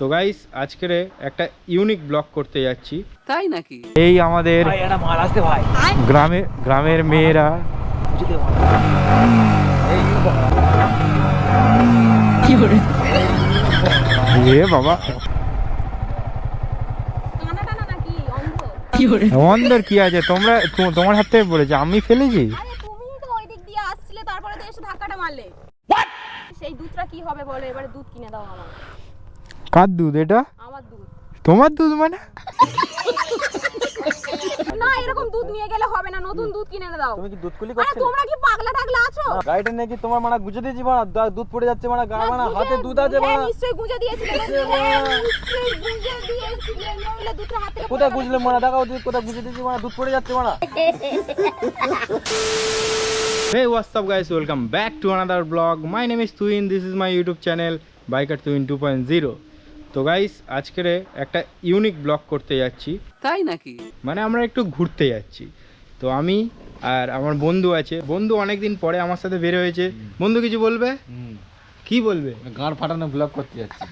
তো গাইস আজকের একটা ইউনিক ব্লগ করতে যাচ্ছি। তাই নাকি? এই আমাদের গ্রামের মেয়েরা বাবা অন্ধের কি আছে, তোমরা তোমার হাত থেকে পড়েছে, আমি ফেলেছি। তুমি তো ওই দিক দিয়ে আসছিলে, তারপরে তো এসে ধাক্কাটা মারলে। সেই দুধটা কি হবে বলো, এবারে দুধ কিনে দাও আমার। কার দুধ এটা? আমার দুধ। তোমার দুধ মানে? না, এরকম দুধ নিয়ে গেলে হবে না, নতুন দুধ কিনে দাও। তুমি কি দুধ কুলি আরে করছো? তোমরা কি পাগলা টাগলা আছো? গাড়িটা নাকি তোমার মানা গুজে দিয়েছি মানা, দুধ পড়ে যাচ্ছে মানা, গা মানা হাতে দুধ আছে হ্যাঁ, মানা। নিশ্চয়ই গুজে দিয়েছিলে। নিশ্চয়ই গুজে দিয়েছিলে, নইলে দুধটা হাতে কোথায় গুজলে মানা, দেখাও দুধ কোথায় গুজে দিয়েছি মানা, দুধ পড়ে যাচ্ছে মানা। Hey, what's up guys, welcome back to another vlog. My name is Tuin, this is my YouTube channel Biker Tuin 2.0. তো গাইস আজকের একটা ইউনিক ব্লগ করতে যাচ্ছি, তাই নাকি? মানে আমরা একটু ঘুরতে যাচ্ছি। তো আমি আর আমার বন্ধু আছে, বন্ধু অনেকদিন পরে আমার সাথে বের হয়েছে। বন্ধু কিছু বলবে? কি বলবে? গাঁড় ফাটানো ব্লগ করতে যাচ্ছি।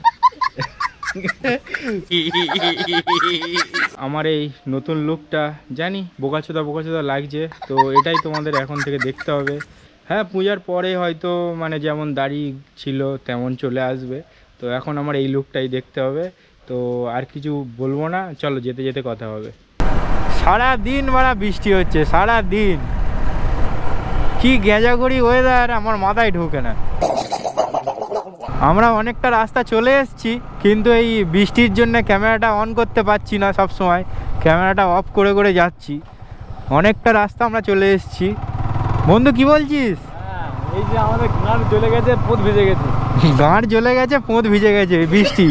আমার এই নতুন লুকটা জানি বোকাচোদা লাগছে, তো এটাই তোমাদের এখন থেকে দেখতে হবে। হ্যাঁ, পূজার পরে হয়তো মানে যেমন দাড়ি ছিল তেমন চলে আসবে, তো এখন আমার এই লুকটাই দেখতে হবে। তো আর কিছু বলবো না, চলো যেতে যেতে কথা হবে। সারা দিন মারা বৃষ্টি হচ্ছে, সারা দিন কি গেঁজাগড়ি ওয়েদার, আমার মাথায় ঢোকে না। আমরা অনেকটা রাস্তা চলে এসেছি, কিন্তু এই বৃষ্টির জন্য ক্যামেরাটা অন করতে পারছি না, সব সময় ক্যামেরাটা অফ করে করে যাচ্ছি। অনেকটা রাস্তা আমরা চলে এসেছি। বন্ধু কি বলছিস? এই যে আমাদের গাঁড় জ্বলে গেছে, পোদ ভিজে গেছে। গাঁড় জ্বলে গেছে, পোঁত ভিজে গেছে বৃষ্টি।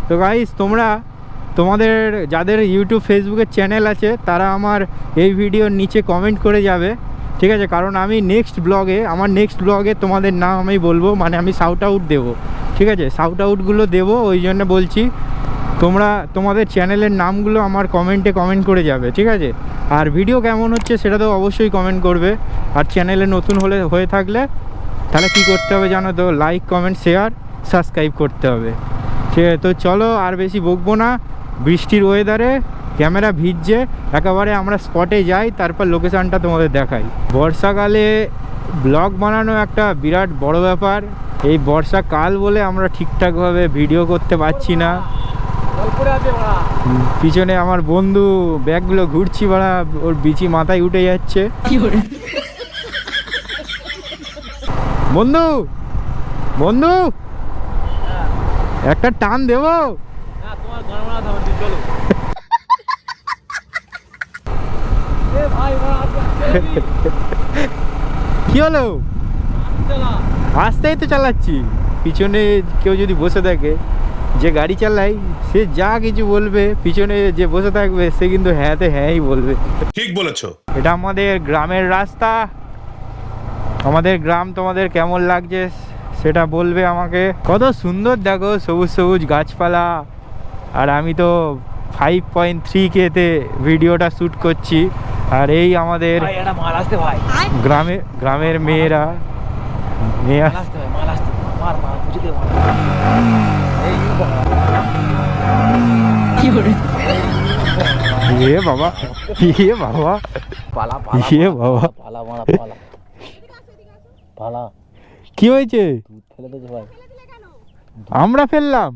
তো গাইস তোমরা তোমাদের যাদের ইউটিউব ফেসবুকের চ্যানেল আছে তারা আমার এই ভিডিওর নিচে কমেন্ট করে যাবে, ঠিক আছে? কারণ আমি আমার নেক্সট ব্লগে তোমাদের নাম আমি বলবো, মানে আমি শাউট আউট দেবো, ঠিক আছে? শাউট আউটগুলো দেবো, ওই জন্য বলছি তোমরা তোমাদের চ্যানেলের নামগুলো আমার কমেন্টে কমেন্ট করে যাবে, ঠিক আছে? আর ভিডিও কেমন হচ্ছে সেটা তো অবশ্যই কমেন্ট করবে। আর চ্যানেলে নতুন হয়ে থাকলে তাহলে কী করতে হবে জানো তো? লাইক, কমেন্ট, শেয়ার, সাবস্ক্রাইব করতে হবে, ঠিক আছে? তো চলো আর বেশি বকবো না, বৃষ্টির ওয়েদারে ক্যামেরা ভিজছে একেবারে, আমরা স্পটে যাই, তারপর লোকেশানটা তোমাদের দেখাই। বর্ষাকালে ব্লগ বানানো একটা বিরাট বড় ব্যাপার। এই বর্ষাকাল বলে আমরা ঠিকঠাকভাবে ভিডিও করতে পারছি না। পিছনে আমার বন্ধু ব্যাগগুলো ঘুরছি বাড়া, ওর বিচি মাথায় উঠে যাচ্ছে। বন্ধু বন্ধু একটা টান দেবো? কি হলো? আস্তেই তো চালাচ্ছি, পিছনে কেউ যদি বসে থাকে, যে গাড়ি চালায় সে যা কিছু বলবে, পিছনে যে বসে থাকবে সে কিন্তু হ্যাঁতে হ্যাঁই বলবে। ঠিক বলেছো। এটা আমাদের গ্রামের রাস্তা। আমাদের গ্রাম তোমাদের কেমন লাগছে সেটা বলবে আমাকে। কত সুন্দর দেখো, সবুজ সবুজ গাছপালা। আর আমি তো 5.3K-তে ভিডিওটা শ্যুট করছি। আর এই আমাদের গ্রামের মেয়েরা বাবা কি হয়েছে? আমরা ফেললাম?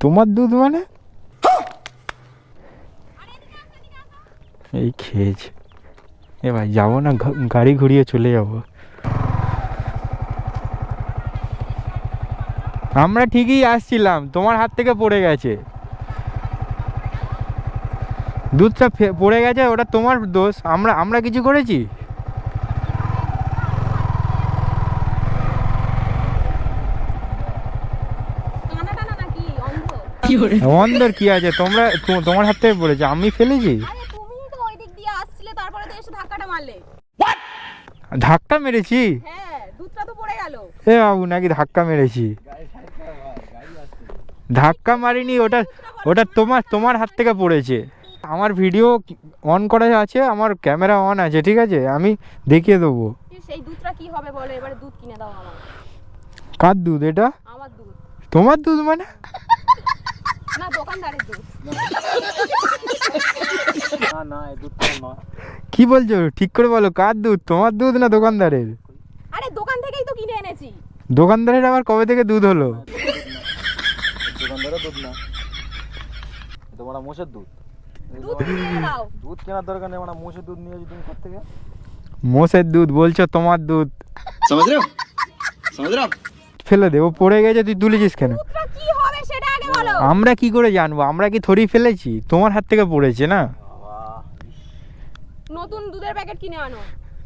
তোমার দুধ মানে? এই খেয়েছে। এ ভাই যাবো না, গাড়ি ঘুরিয়ে চলে যাব। আমরা ঠিকই আসছিলাম, তোমার হাত থেকে পড়ে গেছে, দুধটা পড়ে গেছে, ওটা তোমার দোষ। আমরা কিছু করেছি? অন্ধের কি আছে, তোমার হাত থেকে পড়েছে, আমি ফেলেছি। আরে তুমি তো ওই দিক দিয়ে আসছিলে, তারপরে তো এসে ধাক্কাটা মারলে। ধাক্কা মেরেছি? হ্যাঁ, দুধটা তো পড়ে গেল। এ বাবু নাকি ধাক্কা মেরেছি? ধাক্কা মারিনি, ওটা তোমার হাত থেকে পড়েছে। আমার ভিডিও অন করা আছে, আমার ক্যামেরা অন আছে, ঠিক আছে? আমি দেখিয়ে দেবো। সেই দুধটা কি হবে বলো, এবারে দুধ কিনে দাও আমার। কার দুধ এটা? আমার দুধ। তোমার দুধ মানে? না দোকানদারের দুধ। না না এই দুধ তো নয়। কি বলছো ঠিক করে বলো, কার দুধ? তোমার দুধ না দোকানদারের? আরে দোকান থেকেই তো কিনে এনেছি। দোকানদারের আবার কবে থেকে দুধ হলো? দোকানদারের দুধ না, তোমার মোষের দুধ। দুধ কিনে এনে দাও। দুধ কেনার দরকার নেই, মানে মোষের দুধ নিয়ে তুমি করতে গিয়ে মোষের দুধ বলছো তোমার দুধ? ফেলে দে, ও পড়ে গেছে, তুই তুলেছিস কেন? দুধটা কি হবে সেটা আগে বলো। আমরা কি করে জানবো? আমরা কি থরি ফেলেছি? তোমার হাত থেকে পড়েছে না। নতুন দুধের প্যাকেট কিনে আনো।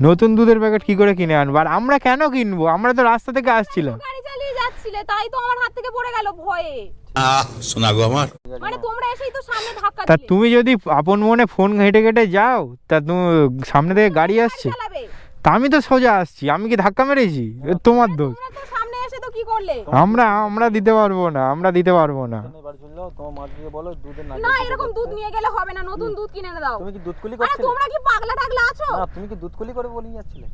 নতুন দুধের প্যাকেট কি করে কিনে আনবো? আর আমরা কেন কিনবো? আমরা তো রাস্তা থেকে আসছিলাম। গাড়ি চালিয়ে যাচ্ছিলে তাই তো আমার হাত থেকে পড়ে গেল ভয়ে। শোনা গো আমার। মানে তোমরা এসেই তো সামনে ধাক্কা তা দিলে। তুমি যদি আপন মনে ফোন ঘেটে ঘেটে যাও, তা তুমি সামনে থেকে গাড়ি আসছে, চালাবে। তা আমি তো সোজা আসছি, আমি কি ধাক্কা মেরেছি? এ তোমার দোষ। তোমরা তো সামনে এসে তো কি করলে? আমরা দিতে পারবো না, আমরা দিতে পারবো না। এবার শুনলো তোমার মাকে বলো দুধের না। না এরকম দুধ নিয়ে গেলে হবে না, নতুন দুধ কিনে এনে দাও। তুমি কি দুধ কুলি আরে করছিলে? তোমরা কি পাগলা টাগলা আছো? না তুমি কি দুধ কুলি করে বলে যাচ্ছিলে?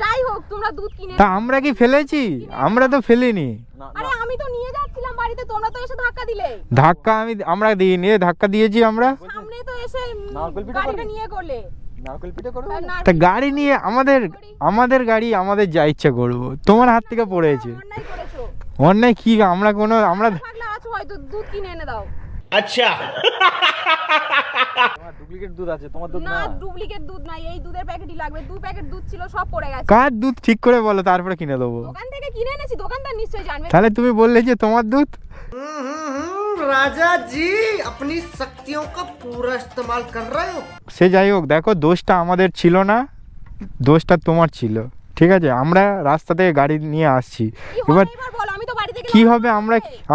যাই হোক তোমরা দুধ কিনে তা আমরা কি ফেলেছি? আমরা তো ফেলিনি। না আরে না আমি তো নিয়ে যাচ্ছিলাম বাড়িতে, তোমরা তো এসে ধাক্কা দিলে। ধাক্কা আমরা দিইনি, ধাক্কা দিয়েছি আমরা। সামনে তো এসে নারকেল পিঠে গাড়িটা করবে? নিয়ে করলে। নারকেল পিঠে করবে? আর তা গাড়ি নিয়ে আমাদের গাড়ি আমাদের যা ইচ্ছা করবো। তোমার হাত থেকে পড়েছে। অন্যায় করেছো। অন্যায় কি? আমরা পাগলা আছো হয়তো, দুধ কিনে এনে দাও। তোমার ডুপ্লিকেট দুধ আছে, তোমার দুধ না না। ডুপ্লিকেট দুধ নাই, এই দুধের প্যাকেটই লাগবে। 2 প্যাকেট দুধ ছিল সব পড়ে গেছে। কার দুধ ঠিক করে বলো, তারপরে কিনে দেবো। দোকান থেকে কিনে এনেছি, দোকানদার নিশ্চয়ই জানবে। তাহলে তুমি বললে যে তোমার দুধ। राजा जी अपनी शक्तियों का पूरा इस्तेमाल कर रहे हो। সে যাই হোক, দেখো দোষটা আমাদের ছিল না, দোষটা তোমার ছিল। ঠিক আছে, আমরা রাস্তা থেকে গাড়ি নিয়ে আসছি। কি হবে এবার এবার বলো, আমি তো বাড়ি থেকে কি হবে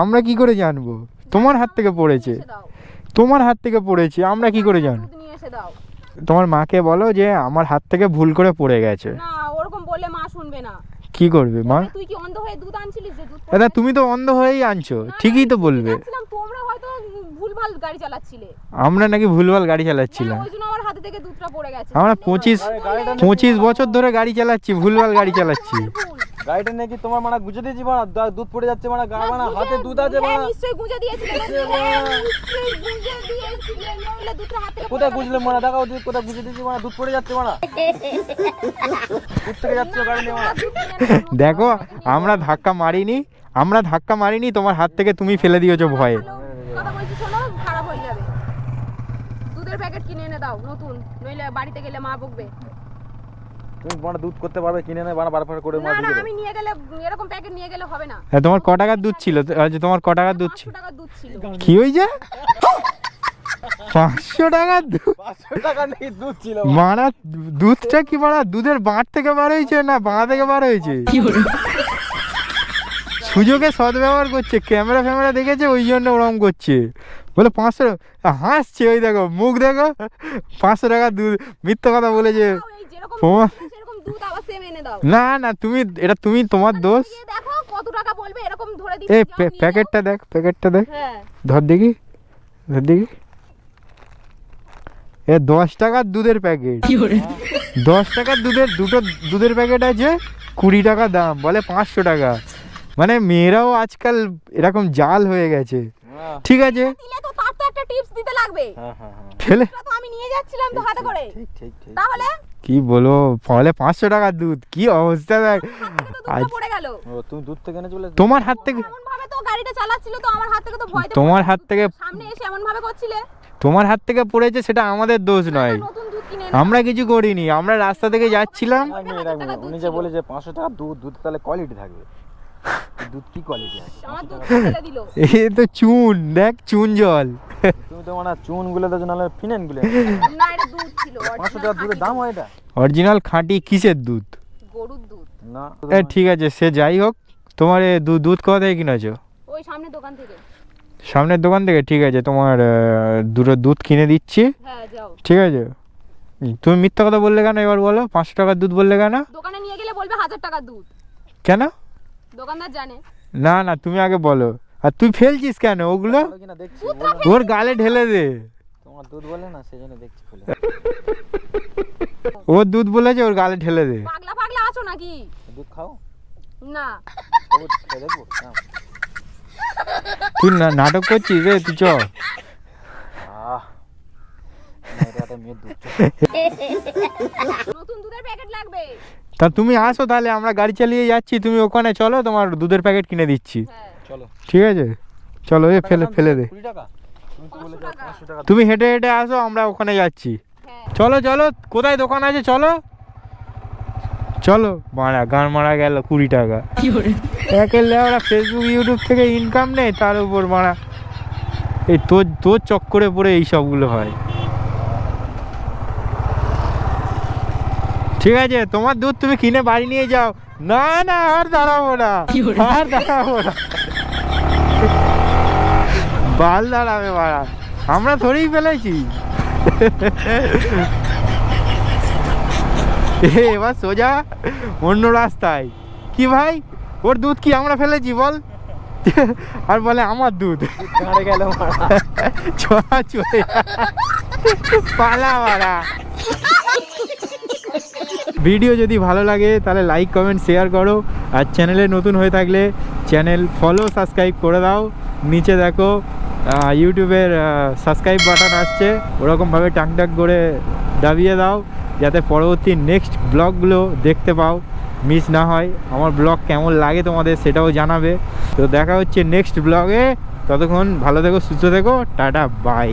আমরা কি করে জানবো? তোমার হাত থেকে পড়েছে, এসে দাও। তোমার হাত থেকে পড়েছে, আমরা কি করে জানবো? দুধ নিয়ে এসে দাও। তোমার মাকে বলো যে আমার হাত থেকে ভুল করে পড়ে গেছে। না ওরকম বললে মা শুনবে না। কি করবে মা? তুই কি অন্ধ হয়ে দুধ আনছিলিস যে দুধ দাদা তুমি তো অন্ধ হয়েই আনছো, ঠিকই তো বলবে। যাচ্ছিলাম, তোমরা হয়তো ভুলভাল গাড়ি চালাচ্ছিলে। আমরা নাকি ভুলভাল গাড়ি চালাচ্ছিলাম? হ্যাঁ, ওই জন্য আমার হাতে থেকে দুধটা পড়ে গেছে। আমরা বললে, 25 বছর ধরে গাড়ি চালাচ্ছি, ভুলভাল গাড়ি চালাচ্ছি। ভুল। গাড়িটা নাকি তোমার মানে গুজে দিয়েছি, মানে দুধ পড়ে যাচ্ছে, মানে না, মানে গুঁজে- হাতে দুধ আছে, হ্যাঁ, মানে নিশ্চয়ই গুঁজে দিয়েছিলে। হ্যাঁ, নিশ্চয়ই গুঁজে দিয়েছিলে, নইলে দুধটা হাত থেকে কোথায় পড়ে গুজলে মানে দেখাও দিদি, কোথায় গুজে দিয়েছি, মানে দুধ পড়ে যাচ্ছে, মানে দুধ থেকে যাচ্ছে গাড়ি নিয়ে মানে। দেখো আমরা ধাক্কা মারিনি, তোমার হাত থেকে তুমি ফেলে দিয়েছো ভয়ে। কথা বলছি শোনো, খারাপ হয়ে যাবে। দুধের প্যাকেট কিনে এনে দাও নতুন, নইলে বাড়িতে গেলে মা বকবে। তুমি মানে দুধ করতে পারবে কিনে নেই, মানে বারবার করে না মানে না দিয়ে আমি নিয়ে গেলে এরকম প্যাকেট নিয়ে গেলে হবে না। তোমার ক টাকার দুধ ছিল? তোমার ক টাকার দুধ ছিল? 500 টাকার দুধ ছিল। কি হয়েছে? 500 টাকার দুধ? 500 টাকা নেই দুধ ছিল। মারা দুধটা কি মারা দুধের বাঁট থেকে বার হয়েছে না বাঁ থেকে বার হয়েছে? সুযোগে সদ্ব্যবহার করছে, ক্যামেরা ফ্যামেরা দেখেছে ওই জন্য ওরকম করছে। বলে 500, হাসছে, ওই দেখো মুখ দেখো। 500 টাকার দুধ, মিথ্যা কথা বলেছে। দাও, এই যেরকম তোমার সেরকম দুধ আবার সেম এনে দাও। না তুমি তোমার দোষ। গিয়ে দেখো কত টাকা বলবে, এরকম ধরে এই দিচ্ছি। যাও, নিয়ে প্যাকেটটা দেখ, হ্যাঁ ধর দেখি। এ 10 টাকার দুধের প্যাকেট। 10 টাকার দুটো দুধের প্যাকেট আছে, 20 টাকা দাম, বলে 500 টাকা। মানে মেয়েরাও আজকাল এরকম জাল হয়ে গেছে। হ্যাঁ ঠিক আছে, দিলে তো তার তো একটা টিপস দিতে লাগবে। হ্যাঁ হ্যাঁ ফেলে তো আমি নিয়ে যাচ্ছিলাম তো হাতে করে। ঠিক ঠিক ঠিক। তাহলে কি বলো, ফলে 500 টাকার দুধ, কি অবস্থা দেখ। দুধটা আজ পড়ে গেল। ও তুমি দুধ থেকে এনে চলে তোমার হাত থেকে এমন ভাবে তো গাড়িটা চালাচ্ছিল তো আমার হাত থেকে তো ভয়তে তোমার হাত থেকে সামনে এসে এমন ভাবে করছিলে। তোমার হাত থেকে পড়েছে, সেটা আমাদের দোষ নয়। নতুন দুধ কিনে আমরা কিছু করিনি, আমরা রাস্তা থেকে যাচ্ছিলাম। এক মিনিট, উনি যে বলে যে 500 টাকা দুধ তাহলে কোয়ালিটি থাকবে। এই দুধ কি কোয়ালিটি আছে? আমার দুধ ফেলে দিল। এ তো চুন, দেখ চুন জল। তুমি তো মানে চুন গুলে দাও, নাহলে ফিনাইন গুলে। না এটা দুধ ছিল। 500 টাকা দুধের দাম হয় এটা? অরিজিনাল খাঁটি কিসের দুধ? গরুর দুধ। না ঠিক আছে, সে যাই হোক, তোমার এ দুধ কোথা থেকে কিনেছো? ওই সামনে দোকান থেকে। সামনের দোকান থেকে? ঠিক আছে, তোমার দুটো দুধ কিনে দিচ্ছি। হ্যাঁ যাও। ঠিক আছে, তুমি মিথ্যা কথা বললে কেন এবার বলো? 500 টাকার দুধ বললে কেন? দোকানে নিয়ে গেলে বলবে 1000 টাকার দুধ। কেন? দোকানদার জানে। না তুমি আগে বলো। আর তুই ফেলছিস কেন ওগুলো? ভালো কিনা দেখছি, ওর গালে ঢেলে দে। তোমার দুধ বলে না সেজন্য দেখছি খুলে। ওর দুধ বলেছে, ওর গালে ঢেলে দে। পাগলা পাগলা আছো নাকি? দুধ খাও? না তবু খেয়ে দেখবো না। তুই নাটক করছিস রে, তুই চ। এটা একটা মেয়ের দুধ। নতুন দুধের প্যাকেট লাগবে। তা তুমি আসো তাহলে, আমরা গাড়ি চালিয়ে যাচ্ছি, তুমি ওখানে চলো, তোমার দুধের প্যাকেট কিনে দিচ্ছি। হ্যাঁ চলো ঠিক আছে, চলো এ ফেলে ফেলে দে। 20 টাকা তুমি তো বলে 500 টাকা। তুমি হেঁটে হেঁটে আসো, আমরা ওখানে যাচ্ছি। হ্যাঁ চলো চলো, কোথায় দোকান আছে চলো চলো। মারা গান মারা গেল 20 টাকা। একেলে ওরা ফেসবুক ইউটিউব থেকে ইনকাম নেই, তার উপর মারা এই তোর তোর চক্করে পড়ে এই সবগুলো হয়। ঠিক আছে, তোমার দুধ তুমি কিনে বাড়ি নিয়ে যাও। না না, আর দাঁড়াবো না, আর দাঁড়াবো না। বাল দাঁড়াবে মারা, আমরা ধরেই ফেলেছি। এবার সোজা অন্য রাস্তায়। কি ভাই, ওর দুধ কি আমরা ফেলেছি বল? আর বলে আমার দুধ। গাড়ে গেল মারা। ছোড়া চলে পালা মারা। ভিডিও যদি ভালো লাগে তাহলে লাইক কমেন্ট শেয়ার করো, আর চ্যানেলে নতুন হয়ে থাকলে চ্যানেল ফলো সাবস্ক্রাইব করে দাও। নিচে দেখো ইউটিউবের সাবস্ক্রাইব বাটন আসছে, ওরকমভাবে টাক টাক করে দাবিয়ে দাও, যাতে পরবর্তী নেক্সট ব্লগগুলো দেখতে পাও, মিস না হয়। আমার ব্লগ কেমন লাগে তোমাদের সেটাও জানাবে। তো দেখা হচ্ছে নেক্সট ব্লগে, ততক্ষণ ভালো থেকো, সুস্থ থেকো, টাটা বাই।